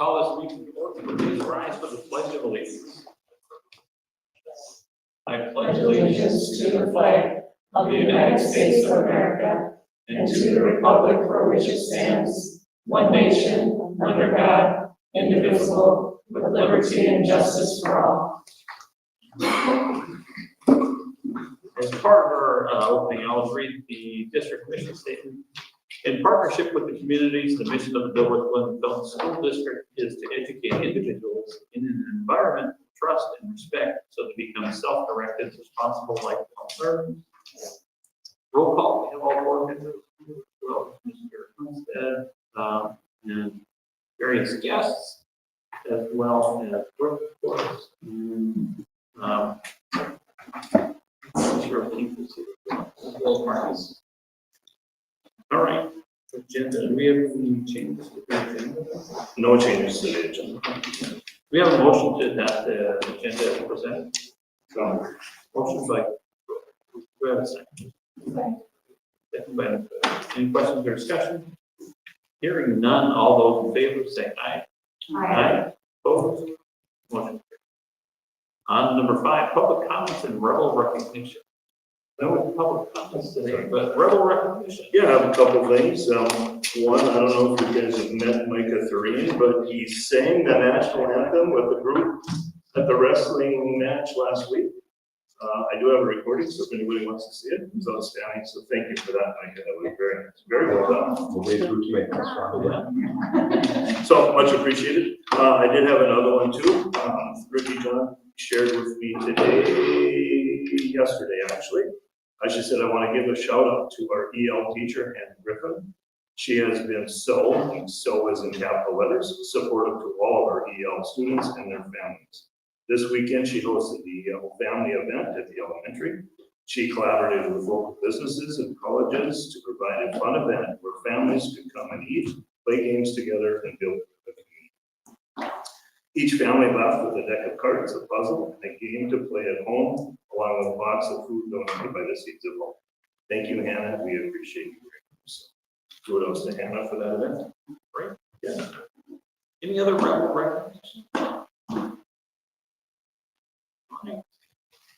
call this meeting to order. Please rise for the pledge of allegiance. I pledge allegiance to the flag of the United States of America and to the republic for which it stands, one nation, under God, indivisible, with liberty and justice for all. As part of our opening, I'll read the district mission statement. In partnership with the communities, the mission of the Dilworth Glenn School District is to educate individuals in an environment of trust and respect so they become self-directed, responsible, lifelong learners. Roll call, we have all board members, well, Mr. Hunstead, and various guests, as well as workforce. Sure, keep this here. All right, agenda, do we have any changes to the agenda? No changes to the agenda. We have a motion to adopt the agenda as presented. So, Motion by, do we have a second? Second by, any questions or discussion? Hearing none, all those in favor say aye. Aye. Opposed? Motion carries. On number 5, public comments and rebel recognition. No public comments today, but rebel recognition. yeah, I have a couple things. One, I don't know if you guys have met Micah Thureen, but he sang the national anthem with the group at the wrestling match last week. I do have a recording, so if anybody wants to see it, it's outstanding. So thank you for that, Micah. That was very well done. We'll wait through to make this round. So much appreciated. I did have another one too. Ricky John shared with me yesterday actually. She said, I want to give a shout out to our EL teacher, Hannah Griffin. She has been so is in capital letters, supportive to all of our EL students and their families. This weekend, she hosted the EL family event at the elementary. She collaborated with local businesses and colleges to provide a fun event where families could come and eat, play games together, and build a community. Each family left with a deck of cards, a puzzle, and a game to play at home, along with a box of food donated by the Seeds of Hope. Thank you, Hannah. We appreciate you very much. So, kudos to Hannah for that event. Great. Yeah. Any other rebel recognition?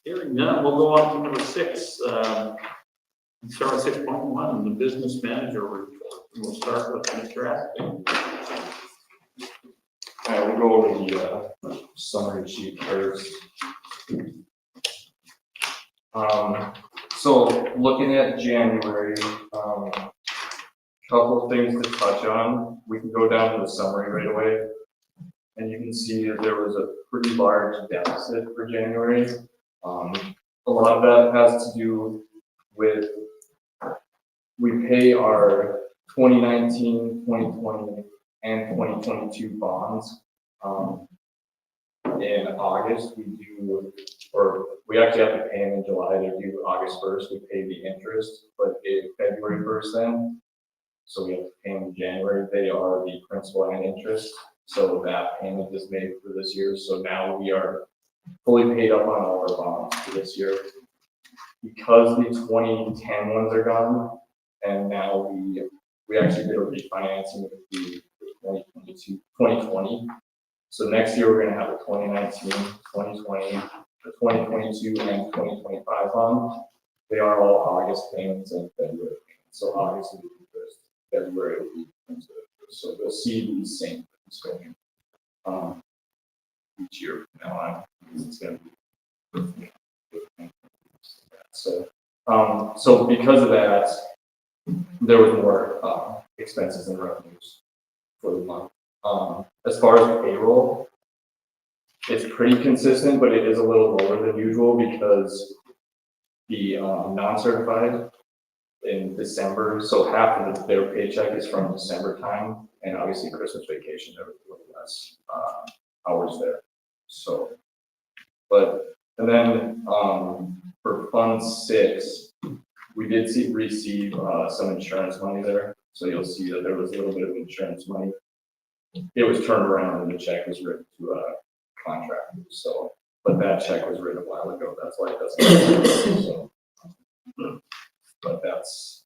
Hearing none, we'll go on to number 6. Start with 6.1, the business manager report. We'll start with Mr. Aspen. We'll go over the summary sheet first. So looking at January, couple of things to touch on. We can go down to the summary right away, and you can see that there was a pretty large deficit for January. A lot of that has to do with we pay our 2019, 2020, and 2022 bonds. In August, we actually have to pay them in July. They're due August 1st. We pay the interest, but February 1st then. So we have to pay them in January. They are the principal and interest. So that payment is made for this year. So now we are fully paid up on all our bonds for this year. Because the 2010 ones are gone, and now we actually did a refinancing with the 2020. So next year we're going to have a 2019, 2020, the 2022, and 2025 bond. They are all August payments and February payments. So August will be the first, February will be the first. So they'll see these same things going each year from now on. It's going to be so because of that, there was more expenses and revenues for the month. As far as payroll, it's pretty consistent, but it is a little lower than usual because the non-certified in December, so half of their paycheck is from December time, and obviously Christmas vacation, there was a little less hours there. So, and then for Fund 6, we did receive some insurance money there. So you'll see that there was a little bit of insurance money. It was turned around and the check was written to a contractor. So, but that check was written a while ago. That's why it doesn't. So, but that's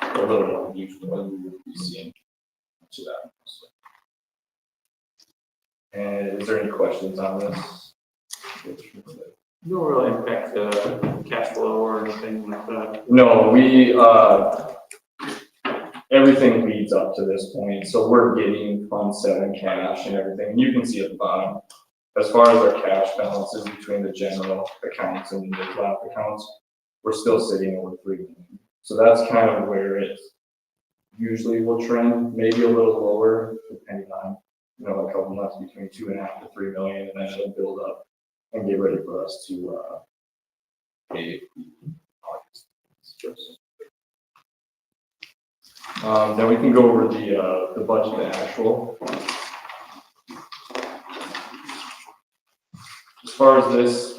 a little more unusual than we would be seeing to that. So. And is there any questions on this? No real impact to cash flow or anything like that. No, everything leads up to this point, so we're getting Fund 7 cash and everything, you can see at the bottom. As far as our cash balances between the general accounts and the flat accounts, we're still sitting over 3 million. So that's kind of where it usually will trend, maybe a little lower, depending on, a couple months between 2.5 to 3 million, and then it'll build up and get ready for us to pay August. Then we can go over the budget to actual. As far as this,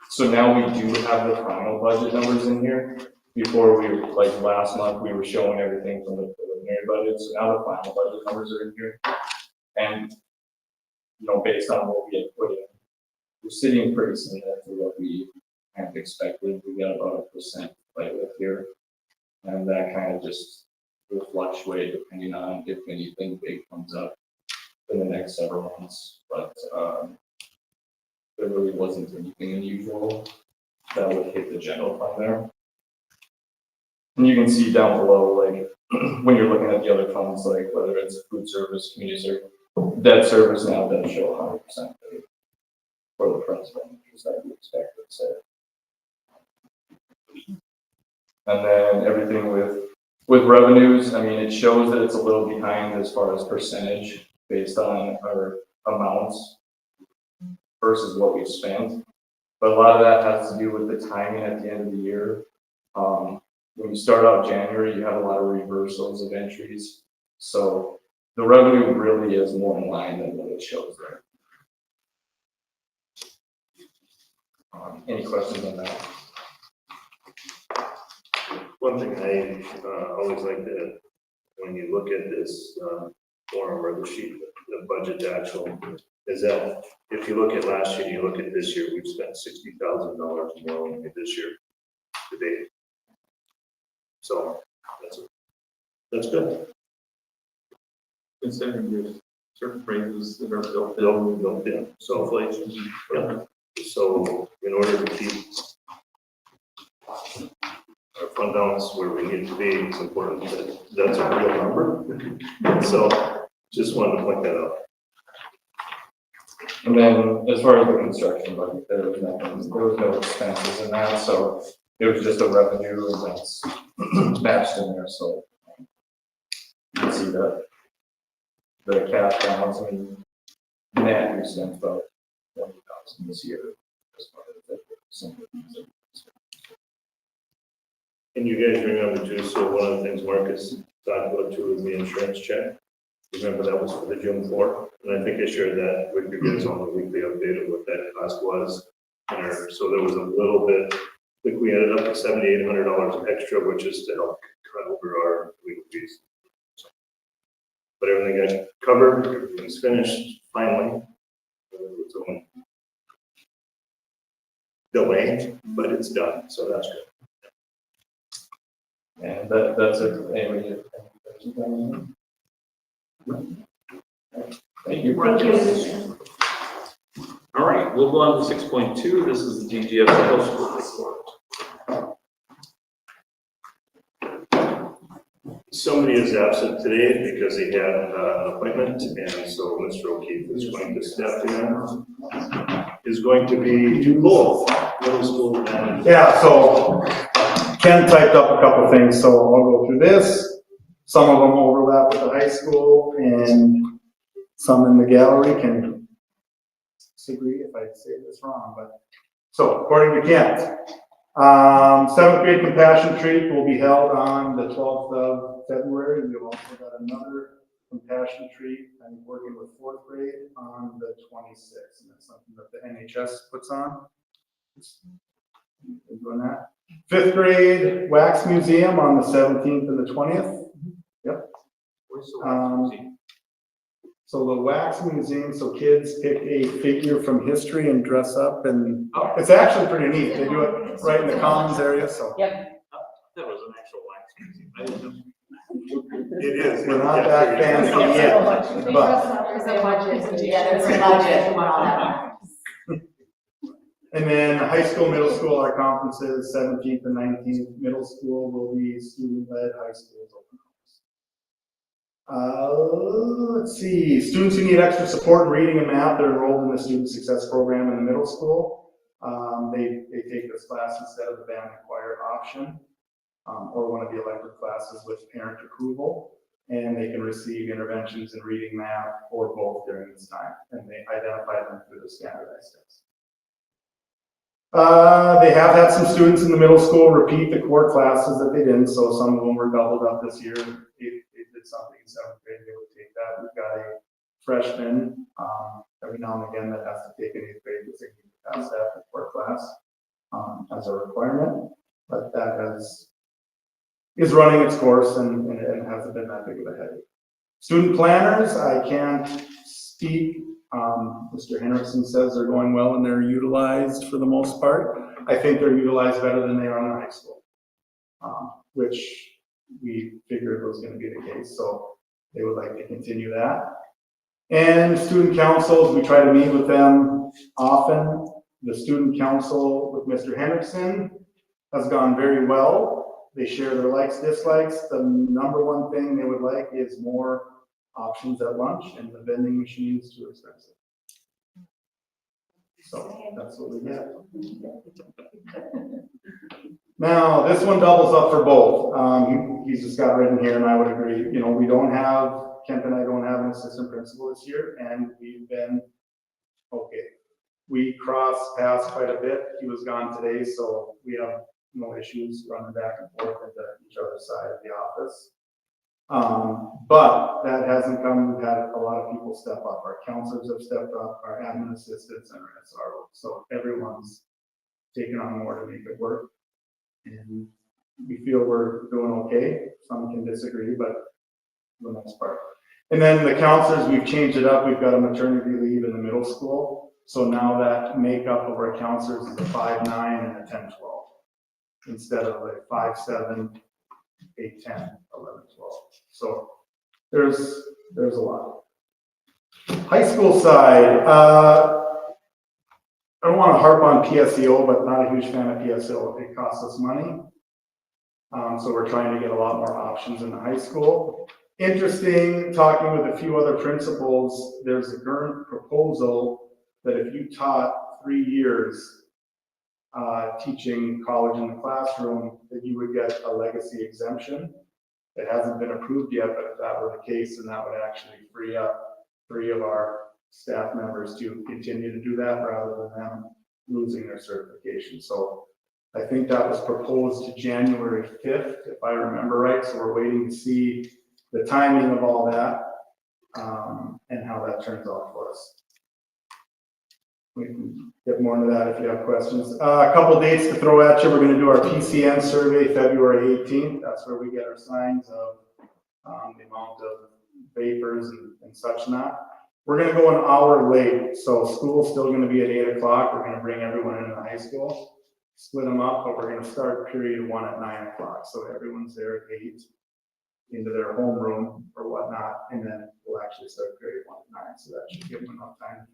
so now we do have the final budget numbers in here. Before like last month, we were showing everything from the preliminary budget, so now the final budget numbers are in here. And, based on what we had put in, we're sitting pretty similar to what we kind of expected. We got about 1% to play with here. And that kind of just will fluctuate depending on if anything big comes up in the next several months. But there really wasn't anything unusual that would hit the general fund there. And you can see down below, like when you're looking at the other funds, like whether it's food service, community service, debt service now does show 100% for the principal interest that we expected. So, and then everything with revenues, it shows that it's a little behind as far as percentage based on our amounts versus what we've spent. But a lot of that has to do with the timing at the end of the year. When you start out January, you have a lot of reversals of entries. So the revenue really is more in line than what it shows there. Any questions on that? One thing I always like to, when you look at this form or the sheet, the budget to actual, is that if you look at last year, you look at this year, we've spent $60,000 more only this year to date. So that's good. Considering there's certain phrases that are built in, So inflation. Yeah. So in order to keep our fund balance where we need to be, it's important that that's a real number. So just wanted to point that out. And then as far as the construction budget, there was no expenses in that, so it was just a revenue and that's matched in there. So you can see the cash balance. Net we spent about 20,000 this year as far as that. And you guys remember too, so one of the things Marcus talked about too is the insurance check. Remember that was for the June 4th, and I think I shared that with you guys on the weekly update of what that cost was. So there was a little bit, I think we ended up at $7,800 extra, which is to help cut over our legal fees. But everything got covered, everything's finished finally. It's a delay, but it's done, so that's good. And that's it. Anyway, thank you. All right, we'll go on to 6.2. This is the DGF Middle School report. Somebody is absent today because he had an appointment, and so Mr. O'Keefe is going to step in. Is going to be both middle school and. Yeah, so Ken typed up a couple things, so I'll go through this. Some of them overlap with the high school, and some in the gallery can disagree if I say this wrong, but so according to Kent, 7th grade compassion treat will be held on the 12th of February. We've also got another compassion treat. I'm working with 4th grade on the 26th, and that's something that the NHS puts on. Doing that. 5th grade wax museum on the 17th and the 20th. Yep. So the wax museum, so kids pick a figure from history and dress up, and it's actually pretty neat. They do it right in the commons area. So Yep. That was an actual wax museum. I didn't know. It is. We're not that fancy yet, but, There's a budget. Yeah, there's a budget to all that. and then high school, middle school, our conferences, 17th and 19th, middle school will be student-led, high school is open house. Let's see, students who need extra support in reading and math, they're enrolled in the Student Success Program in the middle school. They take this class instead of the band and choir option, or one of the elective classes with parent approval, and they can receive interventions in reading, math, or both during this time, and they identify them through the standardized tests. They have had some students in the middle school repeat the core classes that they didn't, so some of them were doubled up this year. If they did something in 7th grade, they would take that. We've got a freshman, every now and again that has to take an 8th grade because they need to pass that core class as a requirement, but that is running its course and it hasn't been that big of a headache. Student planners, I can't speak. Mr. Henriksen says they're going well and they're utilized for the most part. I think they're utilized better than they are in high school, which we figured was going to be the case. So they would like to continue that. And student councils, we try to meet with them often. The student council with Mr. Henriksen has gone very well. They share their likes, dislikes. The number one thing they would like is more options at lunch, and the vending machine is too expensive. So that's what we get. Now, this one doubles up for both. He's just got written here, and I would agree. You know, we don't have, Kent and I don't have an assistant principal this year, and we've been okay. We crossed paths quite a bit. He was gone today, so we have no issues running back and forth into each other's side of the office. But that hasn't come. We've had a lot of people step up. Our counselors have stepped up, our admin assistants, and our SRO. So everyone's taken on more to make it work. And we feel we're doing okay. Some can disagree, but for the most part. And then the counselors, we've changed it up. We've got a maternity leave in the middle school. So now that makeup of our counselors is a 5-9 and a 10-12 instead of a 5-7, 8-10, 11-12. So there's a lot. High school side, I don't want to harp on PSEO, but not a huge fan of PSEO. It costs us money. So we're trying to get a lot more options in the high school. Interesting, talking with a few other principals, there's a current proposal that if you taught 3 years teaching college in the classroom, that you would get a legacy exemption. It hasn't been approved yet, but if that were the case, then that would actually free up 3 of our staff members to continue to do that rather than them losing their certification. So I think that was proposed to January 5th, if I remember right. So we're waiting to see the timing of all that and how that turns out for us. We can get more into that if you have questions. A couple dates to throw at you. We're going to do our PCN survey February 18th. That's where we get our signs of the amount of vapors and such not. We're going to go an hour late. So school's still going to be at 8 o'clock. We're going to bring everyone into the high school, split them up, but we're going to start period 1 at 9 o'clock. So everyone's there at 8 into their homeroom or whatnot. And then we'll actually start period 1 at 9. So that should give them enough time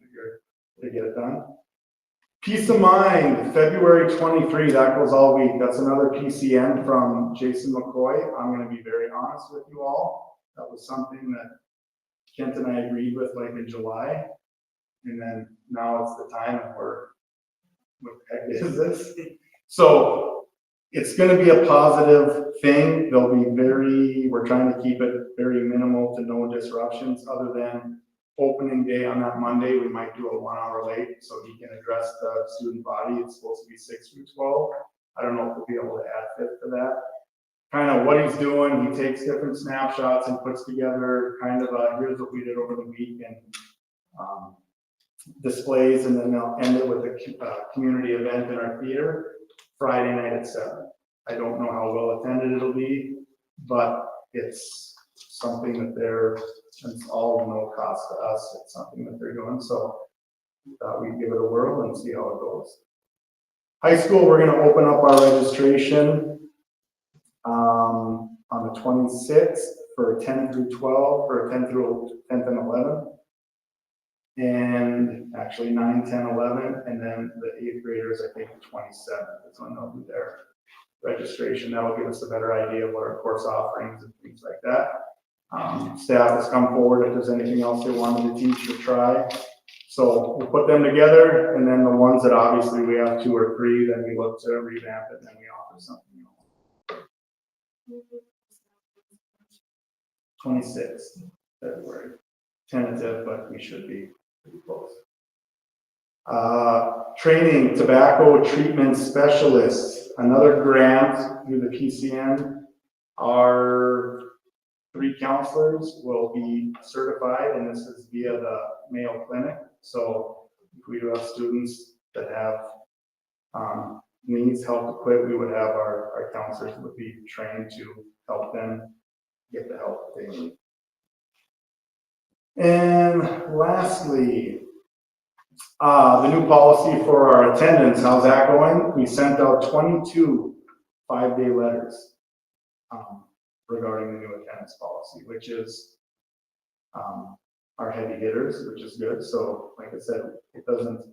to get it done. Peace of Mind, February 23, that goes all week. That's another PCN from Jason McCoy. I'm going to be very honest with you all. That was something that Kent and I agreed with like in July. And then now it's the time and what the heck is this? So it's going to be a positive thing. We're trying to keep it very minimal to no disruptions other than opening day on that Monday. We might do a 1 hour late so he can address the student body. It's supposed to be 6 through 12. I don't know if we'll be able to add fit to that. Kind of what he's doing, he takes different snapshots and puts together kind of here's what we did over the week and displays, and then they'll end it with a community event in our theater Friday night at 7. I don't know how well attended it'll be, but it's something that it's all no cost to us. It's something that they're doing. So we give it a whirl and see how it goes. High school, we're going to open up our registration on the 26th for 10 through 12, or 10 through 10th and 11th. And actually 9, 10, 11, and then the 8th graders, I think the 27th is when they'll do their registration. That'll give us a better idea of what our course offerings and things like that. Staff has come forward if there's anything else they wanted to teach or try. So we'll put them together, and then the ones that obviously we have 2 or 3, then we look to revamp it, and then we offer something else. 26th February, tentative, but we should be pretty close. Training tobacco treatment specialists, another grant through the PCN. Our 3 counselors will be certified, and this is via the Mayo Clinic. So if we do have students that have needs help to quit, we would have our counselors would be trained to help them get the help that they need. And lastly, the new policy for our attendance, how's that going? We sent out 22 5-day letters regarding the new attendance policy, which is our heavy hitters, which is good. So like I said, it doesn't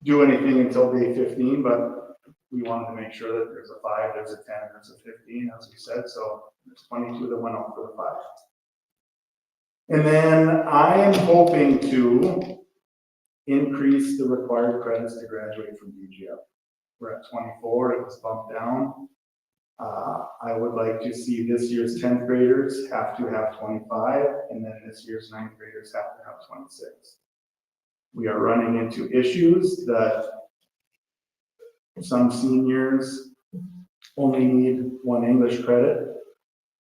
do anything until day 15, but we wanted to make sure that there's a 5, there's a 10, there's a 15, as we said. So there's 22 that went out for the 5. And then I am hoping to increase the required credits to graduate from DGF. We're at 24, it was bumped down. I would like to see this year's 10th graders have to have 25, and then this year's 9th graders have to have 26. We are running into issues that some seniors only need 1 English credit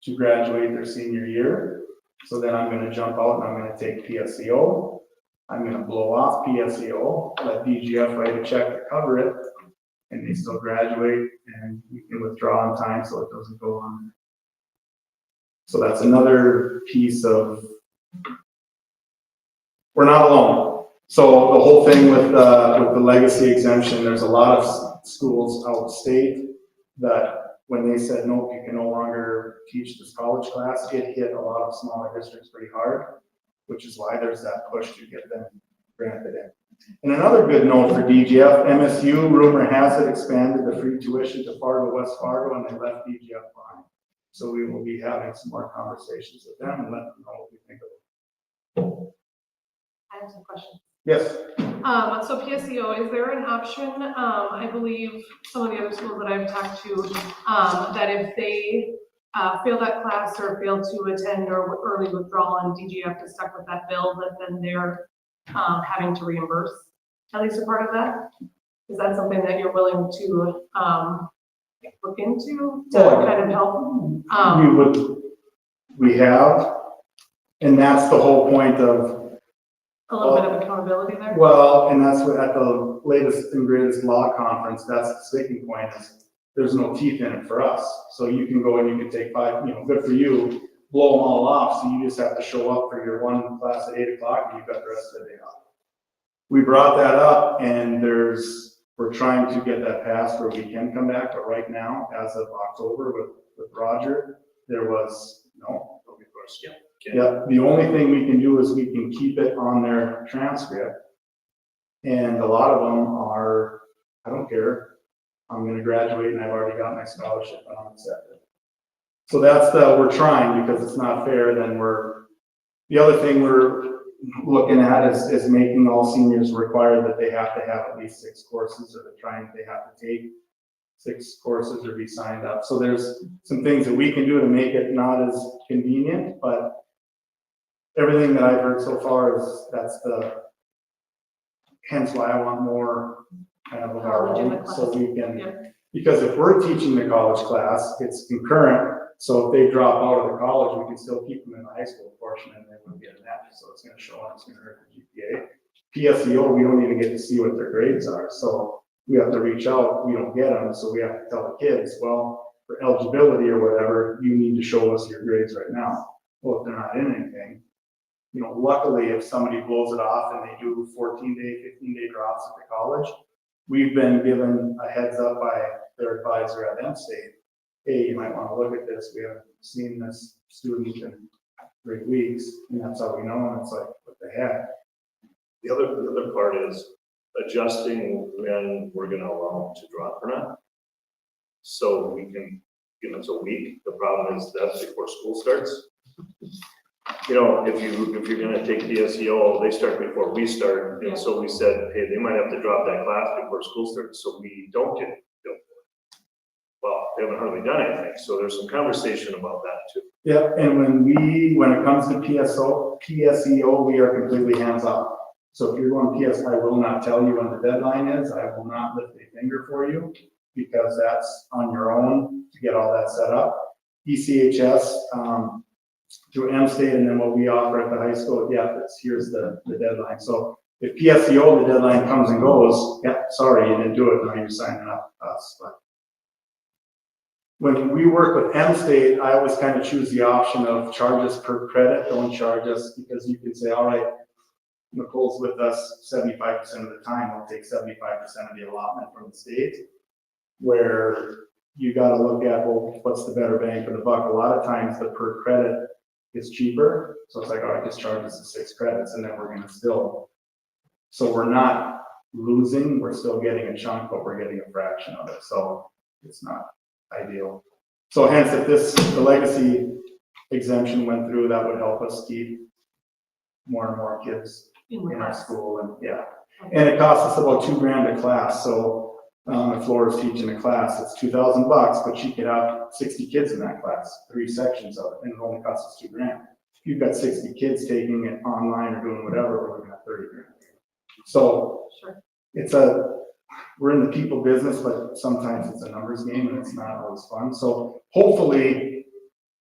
to graduate their senior year. So then I'm going to jump out and I'm going to take PSEO. I'm going to blow off PSEO, let DGF write a check to cover it, and they still graduate, and you can withdraw on time so it doesn't go on. So that's another piece of, we're not alone. So the whole thing with the legacy exemption, there's a lot of schools out of state that when they said, nope, you can no longer teach this college class, it hit a lot of smaller districts pretty hard, which is why there's that push to get them granted in. And another good note for DGF, MSU, rumor has it, expanded the free tuition to Fargo, West Fargo, and they left DGF behind. So we will be having some more conversations with them and let them know what we think of it. I have some questions. Yes. So PSEO, is there an option, I believe some of the other schools that I've talked to, that if they fail that class or fail to attend or early withdrawal and DGF is stuck with that bill, that then they're having to reimburse at least a part of that? Is that something that you're willing to look into to kind of help? We have, and that's the whole point of a little bit of accountability there? well, and that's what at the latest and greatest law conference, that's the sticking point is there's no teeth in it for us. So you can go and you can take 5, good for you, blow them all off. So you just have to show up for your 1 class at 8 o'clock and you've got the rest of the day off. We brought that up and we're trying to get that passed where we can come back. But right now, as of October with Roger, there was no. Yeah, the only thing we can do is we can keep it on their transcript. And a lot of them are, I don't care, I'm gonna graduate and I've already got my scholarship and I'm accepted. So that's we're trying because it's not fair. Then the other thing we're looking at is making all seniors require that they have to have at least 6 courses or they have to take 6 courses or be signed up. So there's some things that we can do to make it not as convenient, but everything that I've heard so far is hence why I want more kind of our own, so we can, because if we're teaching the college class, it's concurrent. So if they drop out of the college, we can still keep them in the high school portion and they wouldn't get an F. So it's going to show and it's going to hurt the GPA. PSEO, we don't even get to see what their grades are. So we have to reach out, we don't get them. So we have to tell the kids, well, for eligibility or whatever, you need to show us your grades right now. Well, if they're not in anything, luckily if somebody blows it off and they do 14-day, 15-day drops at the college, we've been given a heads up by their advisor at M State. hey, you might wanna look at this, we haven't seen this student in 3 weeks, and that's how we know, and it's like, what the heck? The other part is adjusting when we're gonna allow them to drop or not. So we can give them a week. The problem is that's before school starts. You know, if you're gonna take PSEO, they start before we start. Yeah. And so we said, hey, they might have to drop that class before school starts, so we don't get billed for it. Well, they haven't hardly done anything, so there's some conversation about that too. Yeah, and when it comes to PSEO, we are completely hands off. So if you're going PS, I will not tell you when the deadline is, I will not lift a finger for you, because that's on your own to get all that set up. ECHS, through M-State, and then what we offer at the high school, here's the deadline. So if PSEO, the deadline comes and goes, sorry, you didn't do it, now you're signing up with us. But when we work with M-State, I always kind of choose the option of charges per credit, don't charge us, because you can say, all right, Nicole's with us 75% of the time, we'll take 75% of the allotment from the state, where you gotta look at, well, what's the better bang for the buck? A lot of times the per credit is cheaper, so it's like, all right, just charge us the 6 credits, and then we're gonna still, so we're not losing, we're still getting a chunk, but we're getting a fraction of it, so it's not ideal. So hence, if the legacy exemption went through, that would help us keep more and more kids In the in our class. school, and it costs us about $2,000 a class, so if Laura's teaching a class, it's $2,000, but she could have 60 kids in that class, 3 sections of it, and it only costs us $2,000. If you've got 60 kids taking it online or doing whatever, we're looking at $30,000. So Sure. we're in the people business, but sometimes it's a numbers game and it's not always fun. So hopefully,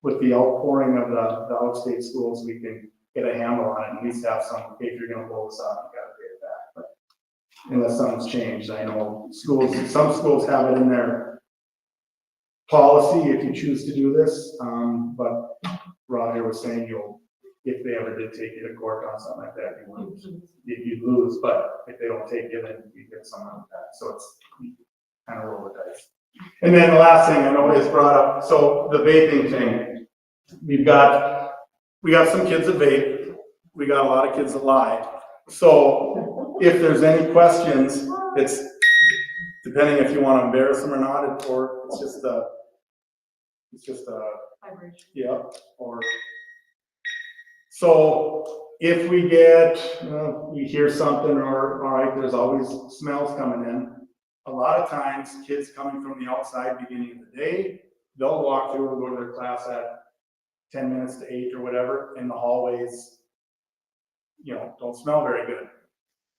with the outpouring of the outstate schools, we can get a handle on it and at least have some, okay, if you're gonna blow this up, you gotta pay it back. But unless something's changed, I know some schools have it in their policy if you choose to do this, but Roger was saying if they ever did take you to court on something like that, you'd lose, but if they don't take you, then you get some of that. So it's kind of roll the dice. And then the last thing I know is brought up, so the vaping thing. We got some kids that vape, we got a lot of kids that lie. So if there's any questions, it's depending if you want to embarrass them or not, or it's just a Vibration. yeah, or, so if we get, we hear something, or, all right, there's always smells coming in. A lot of times, kids coming from the outside beginning of the day, they'll walk through and go to their class at 10 minutes to 8 or whatever, and the hallways, don't smell very good.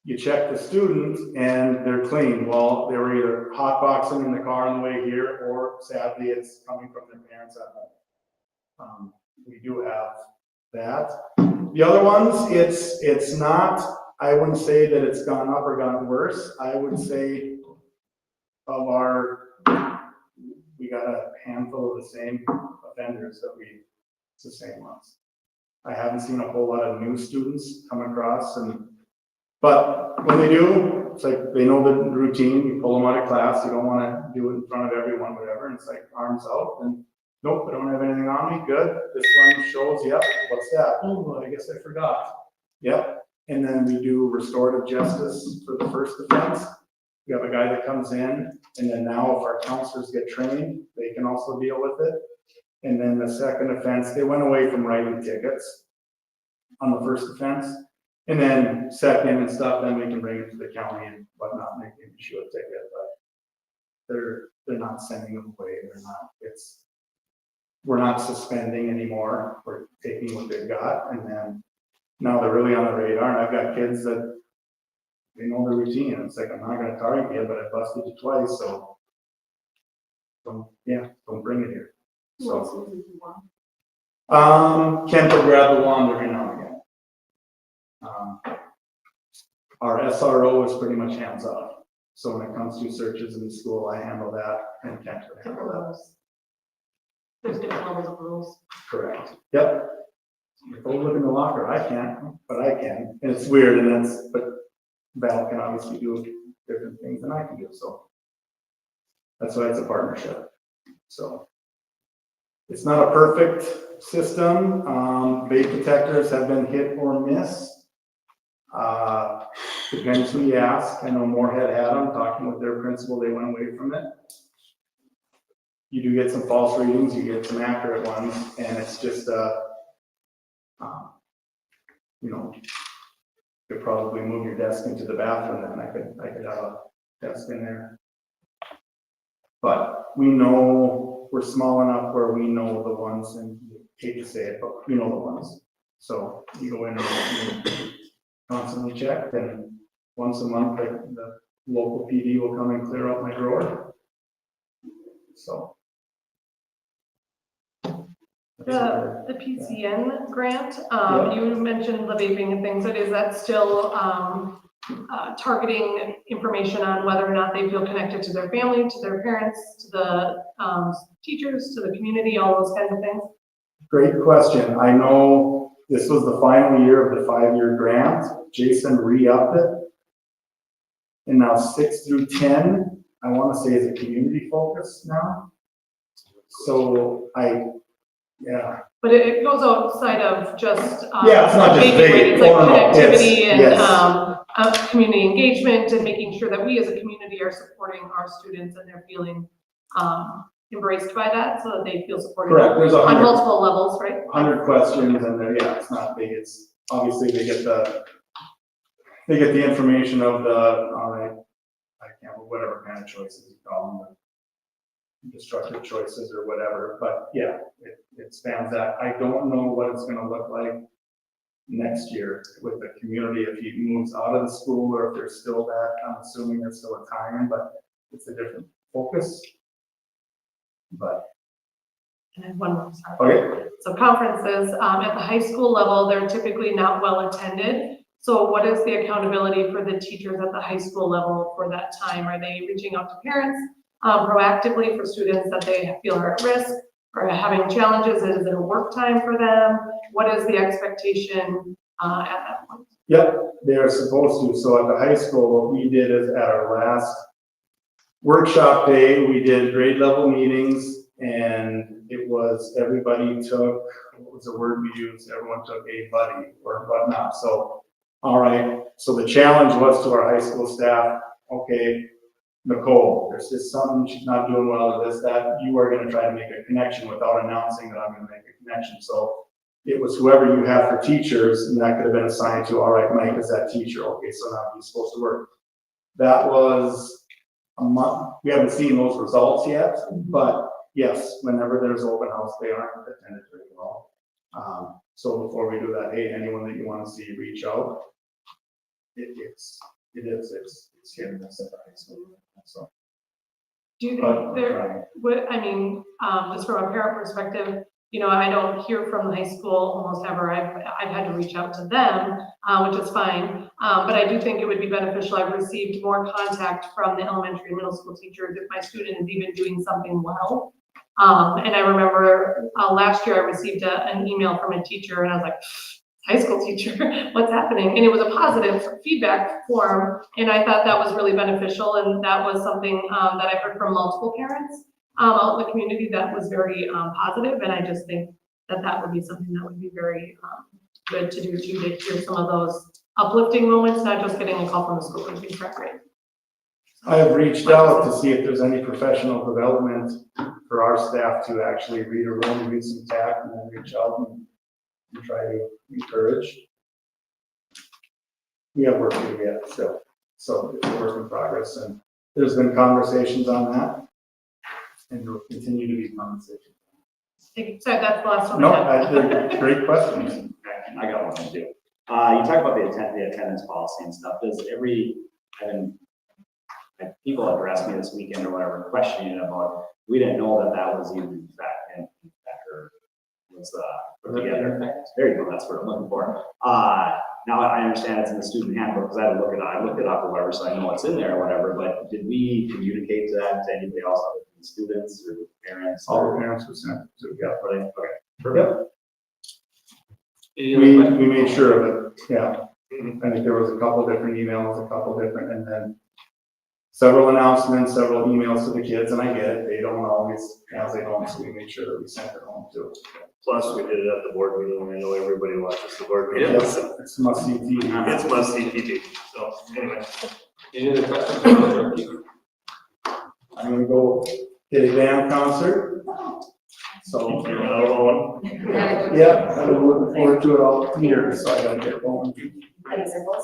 You check the students and they're clean. Well, they were either hotboxing in the car on the way here, or sadly, it's coming from their parents at home. We do have that. The other ones, it's not, I wouldn't say that it's gone up or gotten worse. I would say we got a handful of the same offenders it's the same ones. I haven't seen a whole lot of new students come across, but when they do, it's like they know the routine. You pull them out of class, you don't want to do it in front of everyone, whatever, and it's like arms out, and nope, I don't have anything on me, good. This one shows, yep, what's that? Oh, I guess I forgot. Yep, and then we do restorative justice for the first offense. We have a guy that comes in, and then now if our counselors get trained, they can also deal with it. And then the second offense, they went away from writing tickets on the first offense. And then second and stuff, then we can bring it to the county and whatnot, and they can issue a ticket, but they're not sending them away, we're not suspending anymore, we're taking what they've got, and then now they're really on the radar, and I've got kids that they know the routine, it's like, I'm not gonna target you, but I busted you twice, so don't bring it here. So, Kent will grab the wand every now and again. Our SRO is pretty much hands off. So when it comes to searches in the school, I handle that, and Kent will handle that. There's different levels of rules. Correct. Yep. If I look in the locker, I can't, but I can. And it's weird, but Val can obviously do different things than I can do, so. That's why it's a partnership, so. It's not a perfect system. Vape detectors have been hit or miss. Depends who you ask. I know Moorhead had them, talking with their principal, they went away from it. You do get some false readings, you get some accurate ones, and it's just, you know, you could probably move your desk into the bathroom, and I could have a desk in there. But we know, we're small enough where we know the ones, and I hate to say it, but we know the ones. So you go in and you constantly check, and once a month, like, the local PD will come and clear out my drawer. So. The PCN grant, Yeah. you mentioned the vaping and things, but is that still, targeting information on whether or not they feel connected to their family, to their parents, to the, teachers, to the community, all those kinds of things? Great question. I know this was the final year of the 5-year grant. Jason re-upped it. And now 6 through 10, I want to say is a community focus now. So yeah. But it goes outside of just, Yeah, it's not just vaping, right? vape. It's like Oh, no, connectivity yes. and, community engagement and making sure that we as a community are supporting our students and they're feeling, embraced by that so that they feel supported. Correct. There's On 100 multiple levels, right? 100 questions, and yeah, it's not big. It's obviously they get the information of the, I can't, whatever kind of choices you call them, the destructive choices or whatever, but yeah, it spans that. I don't know what it's gonna look like next year with the community, if he moves out of the school or if there's still that. I'm assuming there's still a tie-in, but it's a different focus. But, And I have one more, sorry. okay. So conferences, at the high school level, they're typically not well attended. So what is the accountability for the teachers at the high school level for that time? Are they reaching out to parents proactively for students that they feel are at risk or having challenges? Is it a work time for them? What is the expectation at that point? Yep, they are supposed to. So at the high school, what we did is at our last workshop day, we did grade level meetings, and it was everybody took, what was the word we used? Everyone took a buddy or whatnot. So, all right. So the challenge was to our high school staff, okay, Nicole, there's just something she's not doing well with this, that you are going to try to make a connection without announcing that I'm going to make a connection. So it was whoever you have for teachers, and that could have been assigned to, all right, Mike is that teacher. Okay, so now he's supposed to work. That was a month. We haven't seen those results yet, but yes, whenever there's open house, they aren't attended very well. So before we do that, hey, anyone that you want to see, reach out. It's hit and miss at the high school. So, Do you but think there, I mean, just from a parent perspective, you know, I don't hear from the high school almost ever. I've had to reach out to them, which is fine. But I do think it would be beneficial. I've received more contact from the elementary and middle school teachers if my student is even doing something well. And I remember last year I received an email from a teacher and I was like, high school teacher, what's happening? And it was a positive feedback form. And I thought that was really beneficial. And that was something that I heard from multiple parents out in the community that was very positive. And I just think that that would be something that would be very good to do too, to hear some of those uplifting moments, not just getting a call from the school and being great. I have reached out to see if there's any professional development for our staff to actually read a room, read some tact, and then reach out and try to encourage. We have work to do yet, so it's a work in progress, and there's been conversations on that, and there will continue to be conversations. So that's the last one. No, I have. they're great questions. I got one too. You talk about the attendance policy and stuff. People have asked me this weekend or whatever, questioning about, we didn't know that was even or was put together. There you go, that's what I'm looking for. Now I understand it's in the student handbook because I looked it up or whatever, so I know it's in there or whatever, but did we communicate that to anybody else other than students or parents? All the parents were sent, so yeah. Really? Okay. Yep. Any other questions? We made sure of it, yeah. I think there was a couple different emails, and then several announcements, several emails to the kids, and I get it, they don't always, as they don't, so we make sure that we send it home too. Plus, we did it at the board meeting, I know everybody watches the board meeting. Yes, it's must-see TV. It's must-see TV, so anyway. Any other questions for Mr. O'Keefe? I'm gonna go get a band concert. So, You're not alone. yeah, I've been looking forward to it all year, so I gotta get going.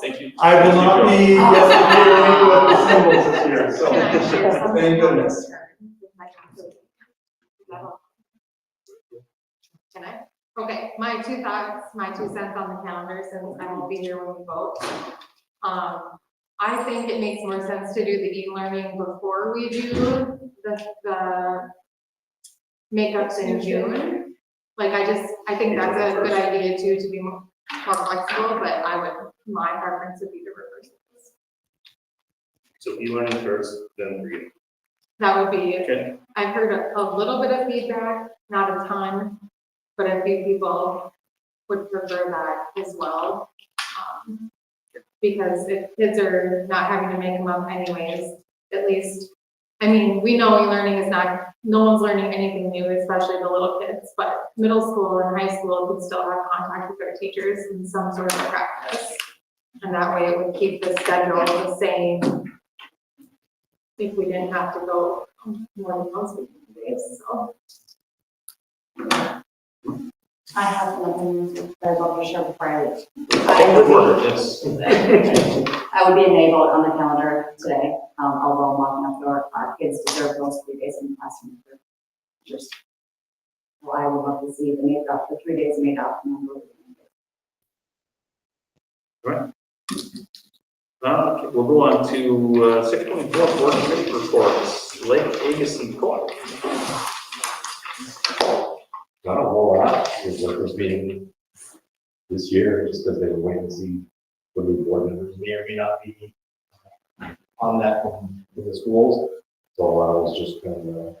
Thank you. I will not be yesterday with the symbols this year, so thank goodness. Can I? Okay, my two thoughts, my 2 cents on the calendar, since I won't be here when we vote. I think it makes more sense to do the e-learning before we do the makeups in June. Like, I think that's a good idea too, to be more flexible, but my preference would be to reverse this. So e-learning first, then reading. That would be, Okay. I've heard a little bit of feedback, not a ton, but a few people would prefer that as well. Because if kids are not having to make them up anyways, at least, I mean, we know e-learning is not, no one's learning anything new, especially the little kids, but middle school and high school could still have contact with their teachers in some sort of practice. And that way it would keep the schedule the same if we didn't have to go more than once a week, so. I have nothing to say about the show before I leave. Yes. I would be enabled on the calendar today, although I'm walking up the door, our kids deserve those 3 days in the classroom. Just, well, I would love to see the makeup, the 3 days makeup. Right. Okay, we'll go on to 6.4 board committee reports. Lake Agassiz Court. Not a whole lot, it was the first meeting this year, just because they were waiting to see what new board members may or may not be on that from the schools. So a lot was just kind of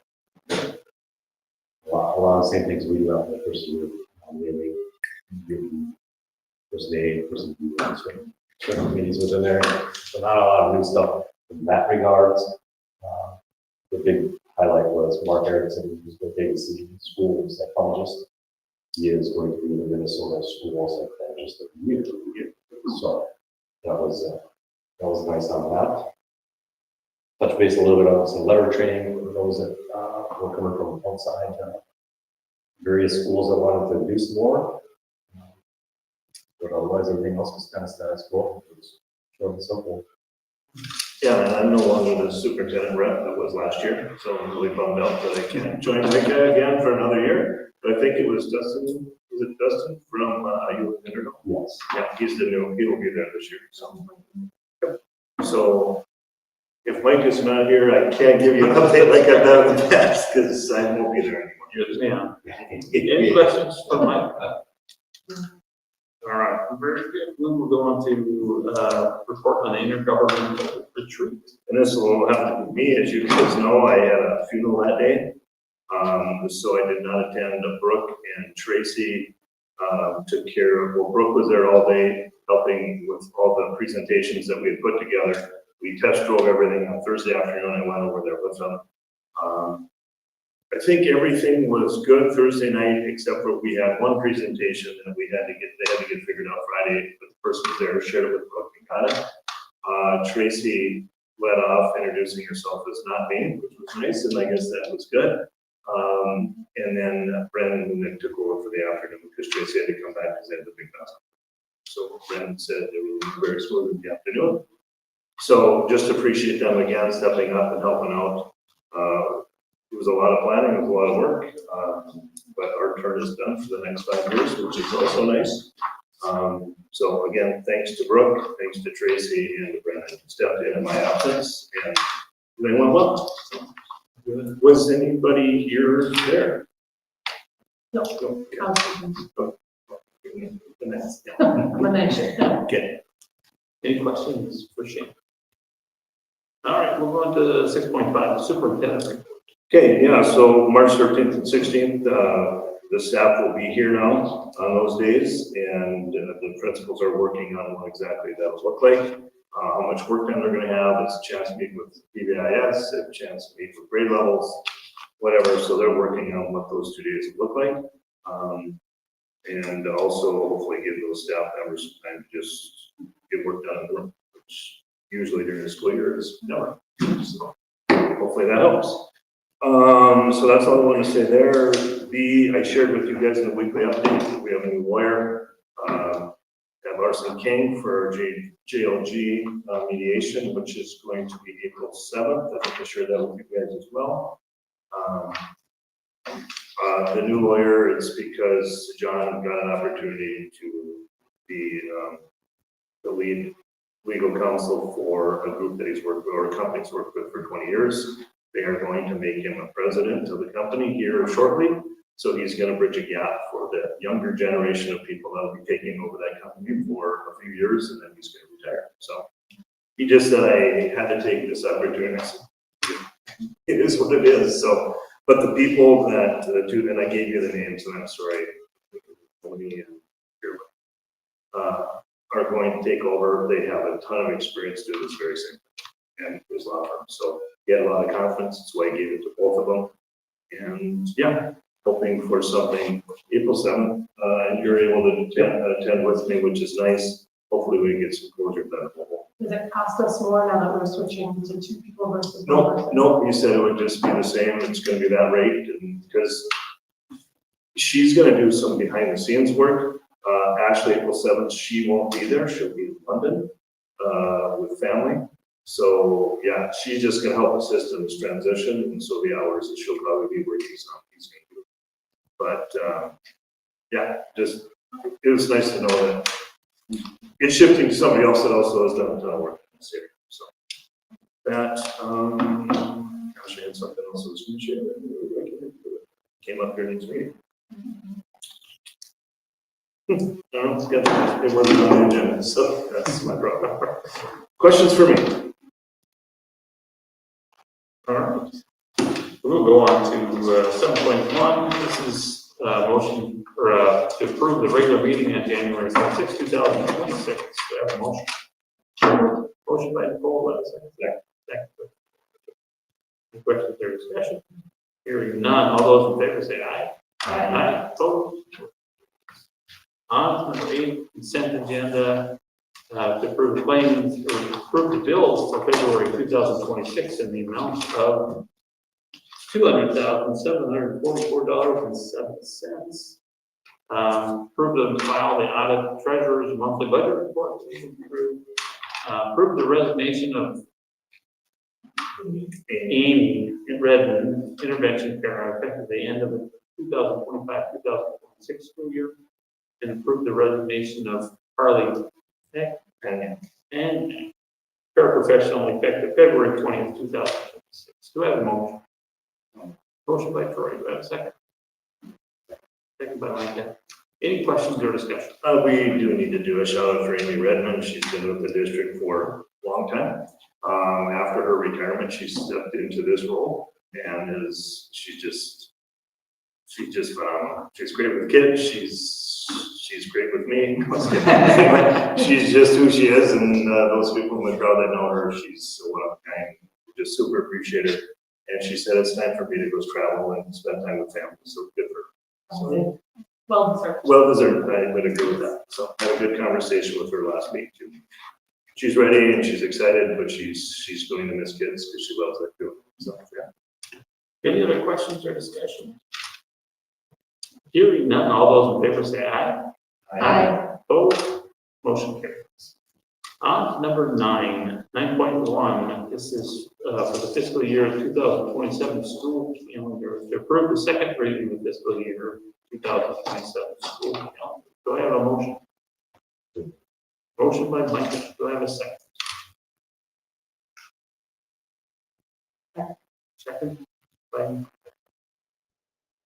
a lot of the same things we do out in the first year. Really, first day, first certain meetings within there. So not a lot of new stuff in that regards. The big highlight was Mark Erickson, who's the biggest school psychologist. He is going to be in the Minnesota school psychologist of the year. So that was nice on that. Touch base a little bit on some letter training for those that were coming from outside various schools that wanted to do some more. But otherwise, everything else was kind of status quo. It was short and simple. Yeah, and I'm no longer the superintendent rep that was last year, so I'm really bummed out that I can't join Micah again for another year. But I think it was Dustin, was it Dustin from U of Inderno? Yes. Yeah, he's the new, he will be there this year, so. So if Mike is not here, I can't give you an update like I've done in the past, because I won't be there anymore. Yeah. Any questions from Mike? All right, very good. We will go on to report on the intergovernmental retreat. And this will have to be me, as you guys know, I had a funeral that day. So I did not attend. Brooke and Tracy took care of, well, Brooke was there all day helping with all the presentations that we had put together. We test drove everything on Thursday afternoon. I went over there with them. I think everything was good Thursday night, except for we had one presentation that they had to get figured out Friday, but the person was there, shared it with Brooke and Kana. Tracy led off introducing herself as not me, which was nice, and I guess that was good. And then Brandon and Nick took over for the afternoon because Tracy had to come back because they had the big basketball. So Brandon said they were very smooth in the afternoon. So just appreciate them again stepping up and helping out. It was a lot of planning, it was a lot of work, but our turn is done for the next 5 years, which is also nice. So again, thanks to Brooke, thanks to Tracy and to Brennan who stepped in my absence, and they went well. Was anybody here there? No. Okay. Any questions for Shane? All right, we'll go on to 6.5, the superintendent report. Okay, yeah, so March 13th and 16th, the staff will be here now on those days, and the principals are working on what exactly that'll look like. how much work time they're gonna have, it's a chance to meet with PBIS, a chance to meet with grade levels, whatever, so they're working on what those 2 days look like. And also hopefully give those staff members some time to just get work done, which usually during the school year is never. So hopefully that helps. So that's all I want to say there. B, I shared with you guys in the weekly update that we have a new lawyer, at Larson King for JLG mediation, which is going to be April 7th. I think I shared that with you guys as well. The new lawyer is because John got an opportunity to be the lead legal counsel for a group that he's worked with, or a company he's worked with for 20 years. They are going to make him a president of the company here shortly. So he's going to bridge a gap for the younger generation of people that will be taking over that company for a few years, and then he's going to retire. So he just said, I had to take this opportunity. I said, it is what it is. So, but the people that do, and I gave you the names, and I'm sorry, are going to take over. They have a ton of experience doing this very same thing, and his law firm. So he had a lot of confidence. That's why I gave it to both of them. And yeah, hoping for something April 7th, and you're able to attend with me, which is nice. Hopefully we can get some closure to that. Does it cost us more now that we're switching to 2 people versus one No, person? no, you said it would just be the same. It's going to be that rate, and because she's going to do some behind the scenes work. Actually, April 7th, she won't be there. She'll be in London with family. So yeah, she's just going to help assist in this transition, and so the hours that she'll probably be working on, he's going to do. But yeah, just it was nice to know that it's shifting to somebody else that also has done a ton of work in this area. So that gosh, I had something else I was going to share. Came up here next meeting. No, it's got it wasn't on the agenda, so that's my problem. Questions for me? All right. We'll go on to 7.1. This is motion or to approve the regular meeting on January 26, 2026. Do I have a motion? Motion by Nicole, second. Any questions or discussion? Hearing none, all those in favor say aye. Aye. Opposed? On to number 8, consent agenda, to approve claims or approve the bills for February 2026 in the amount of $200,744.07. Approve them to file the audit treasurer's monthly budget report. Approve the resignation of Amy Redmond, intervention para, effective the end of the 2025-2026 school year. And approve the resignation of Harley Heck and paraprofessional effective February 20th, 2026. Do I have a motion? Motion by Troy. Do I have a second? Second by Micah. Any questions or discussion? We do need to do a shout out for Amy Redmond. She's been with the district for a long time. After her retirement, she stepped into this role and she's just phenomenal. She's great with kids. She's great with me. She's just who she is, and those people in the crowd that know her, she's one of a kind. Just super appreciative. And she said it's time for me to go travel and spend time with family. So good for her. So, Well deserved. well deserved. I would agree with that. So I had a good conversation with her last week too. She's ready and she's excited, but she's going to miss kids because she loves that too. So yeah. Any other questions or discussion? Hearing none, all those in favor say aye. Aye. Opposed? Motion carries. On to number 9, 9.1. This is for the fiscal year 2027 school calendar. To approve the second reading of the fiscal year 2027 school calendar. Do I have a motion? Motion by Mike. Do I have a second? Second by.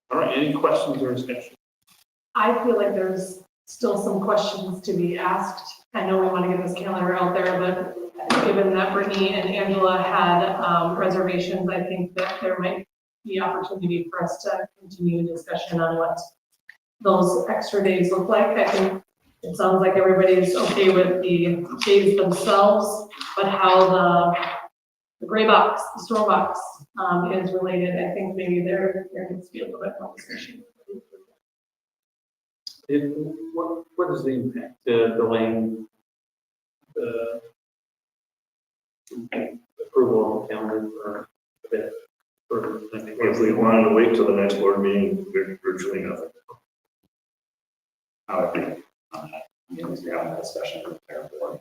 All right, any questions or discussion? I feel like there's still some questions to be asked. I know we want to get this calendar out there, but given that Brittany and Angela had reservations, I think that there might be opportunity for us to continue discussion on what those extra days look like. I think It sounds like everybody's okay with the days themselves, but how the gray box, the store box, is related, I think maybe there needs to be a little bit more discussion. What is the impact, delaying the approval of the calendar for a bit? If we wanted to wait till the next board meeting, virtually nothing. I would think, because we're having a discussion with their board.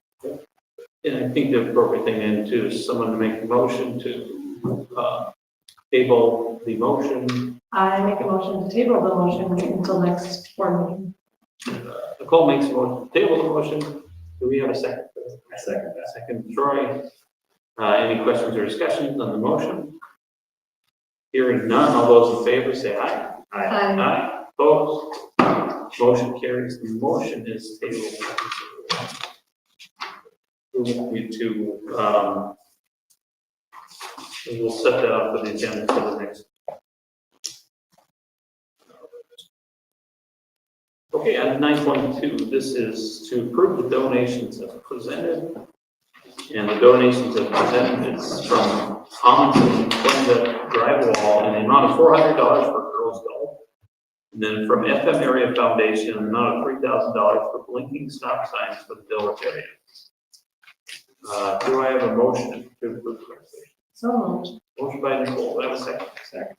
And I think the appropriate thing then too is someone to make a motion to, table the motion. I make a motion to table the motion until next board meeting. Nicole makes a motion to table the motion. Do we have a second? I second that. Second, Troy. Any questions or discussions on the motion? Hearing none, all those in favor say aye. Aye. Opposed? Motion carries. The motion is tabled. We want you to, we'll set that up for the agenda for the next. Okay, item 9.2, this is to approve the donations as presented. And the donations as presented is from Amundsen Glenda Drywall in the amount of $400 for girls golf. And then from FM Area Foundation, an amount of $3,000 for blinking stop signs for the Dilworth area. Do I have a motion to approve the resolution? So moved. Motion by Nicole, do I have a second? Second.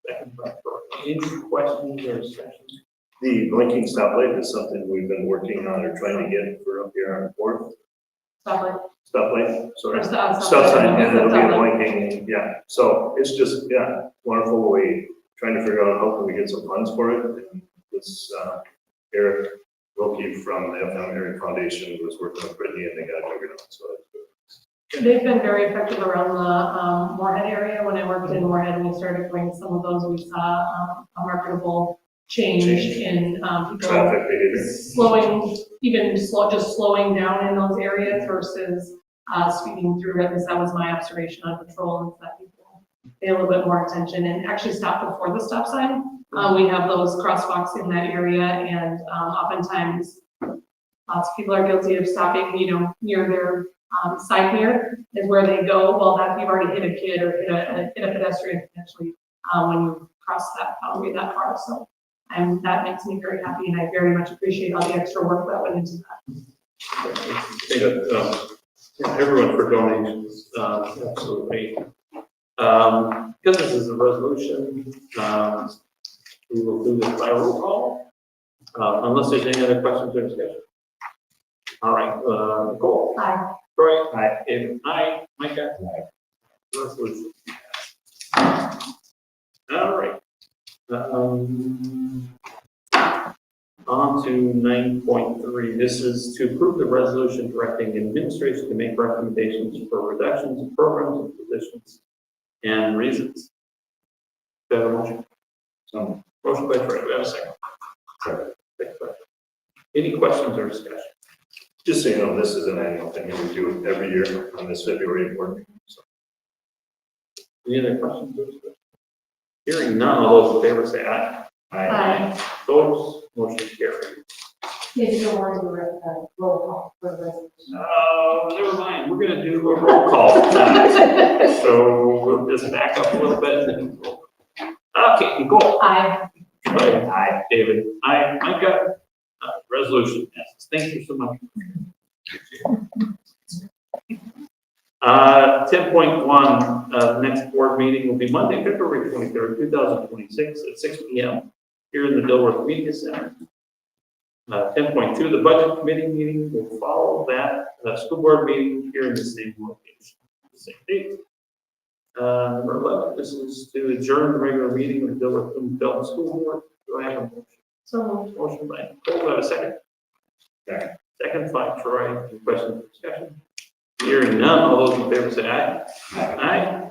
Second by Troy. Any questions or discussion? The blinking stoplight is something we've been working on or trying to get for up here on Fourth. Stoplight, sorry. Or stop Stop sign, and it'll be Stop sign. blinking, yeah. So it's just, yeah, wonderful. We trying to figure out how can we get some funds for it. And this, Eric Wilkie from the FM Area Foundation was working with Brittany and they got it figured out, so. They've been very effective around the Moorhead area. When I worked in Moorhead and we started doing some of those, we saw a marketable change in people Traffic behavior. slowing, just slowing down in those areas versus speeding through. At least that was my observation on patrol, is that people pay a little bit more attention and actually stop before the stop sign. We have those crosswalks in that area, and oftentimes lots of people are guilty of stopping, near their side mirror is where they go. Well, that you've already hit a kid or hit a pedestrian potentially when you cross that boundary that far. So that makes me very happy, and I very much appreciate all the extra work that went into that. Thank everyone for donations, absolutely. Because this is a resolution, we will do this by roll call, unless there's any other questions or discussion. All right, Nicole. Aye. Troy. Aye. David. Aye. Micah. Aye. Resolution. All right. On to 9.3. This is to approve the resolution directing administration to make recommendations for reductions in programs and positions and reasons. Do I have a motion? Motion by Troy. Do I have a second? Second. Any questions or discussion? Just so you know, this is an annual thing that we do every year on this February board meeting. So. Any other questions or discussion? Hearing none, all those in favor say aye. Aye. Opposed? Motion carried. Maybe you don't want to do a roll call for the resolution. Never mind, we're gonna do a roll call tonight. So we'll just back up a little bit and then we'll. Okay, Nicole. Aye. Aye. David. Aye. Micah. Resolution passes. Thank you so much. 10.1, the next board meeting will be Monday, February 23rd, 2026 at 6 p.m. here in the Dilworth Media Center. 10.2, the budget committee meeting will follow that school board meeting here in the same location, the same date. Number 11, this is to adjourn the regular meeting of the Dilworth Bloomfield School Board. Do I have a motion? So Motion by Nicole, do I have a second? Second by Troy. Any questions or discussion? Hearing none, all those in favor say aye. Aye.